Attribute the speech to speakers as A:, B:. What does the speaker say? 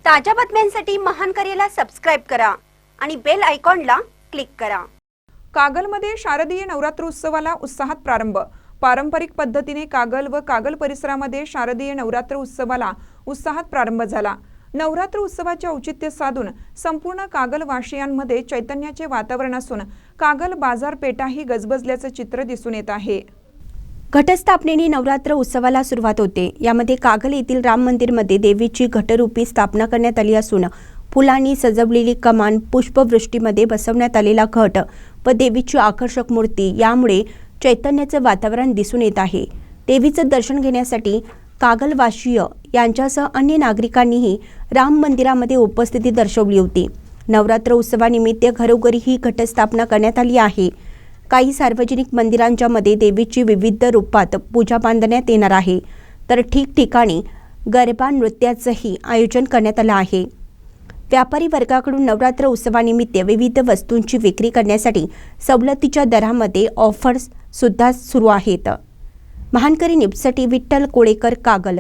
A: ताज्या बातम्यांसाठी महानकरेला सबस्क्राइब करा आणि बेल आयकॉनला क्लिक करा।
B: कागलमध्ये शारदीय नवरात्रोत्सवाला उत्साहात प्रारंभ। पारंपरिक पद्धतीने कागल व कागल परिसरामध्ये शारदीय नवरात्र उत्सवाला उत्साहात प्रारंभ झाला। नवरात्र उत्सवाचे औचित्य साधून संपूर्ण कागल वासियांमध्ये चैतन्याचे वातावरण असून कागल बाजारपेठाही गजबजल्याचे चित्र दिसून येत आहे।
A: घटस्थापनेने नवरात्र उत्सवाला सुरुवात होते। यामध्ये कागल येथील राम मंदिरमध्ये देवीची घटरूपी स्थापना करण्यात आली असून फुलांनी सजवलेली कमान, पुष्पवृष्टीमध्ये बसवण्यात आलेला घट व देवीची आकर्षक मूर्ती यामुळे चैतन्याचे वातावरण दिसून येत आहे। देवीचे दर्शन घेण्यासाठी कागलवासीय यांच्यासह अन्य नागरिकांनीही राम मंदिरामध्ये उपस्थिती दर्शवली होती। नवरात्र उत्सवानिमित्त घरोघरी ही घटस्थापना करण्यात आली आहे। काही सार्वजनिक मंदिरांच्या मध्ये देवीची विविध रूपात पूजा बांधण्यात येणार आहे, तर ठिकठिकाणी गरबा नृत्याचेही आयोजन करण्यात आले आहे। व्यापारी वर्गाकडून नवरात्र उत्सवानिमित्त विविध वस्तूंची विक्री करण्यासाठी सवलतीच्या दरामध्ये ऑफर्स सुद्धा सुरू आहेत। महानकरी न्यूजसाठी विठ्ठल कोळेकर, कागल।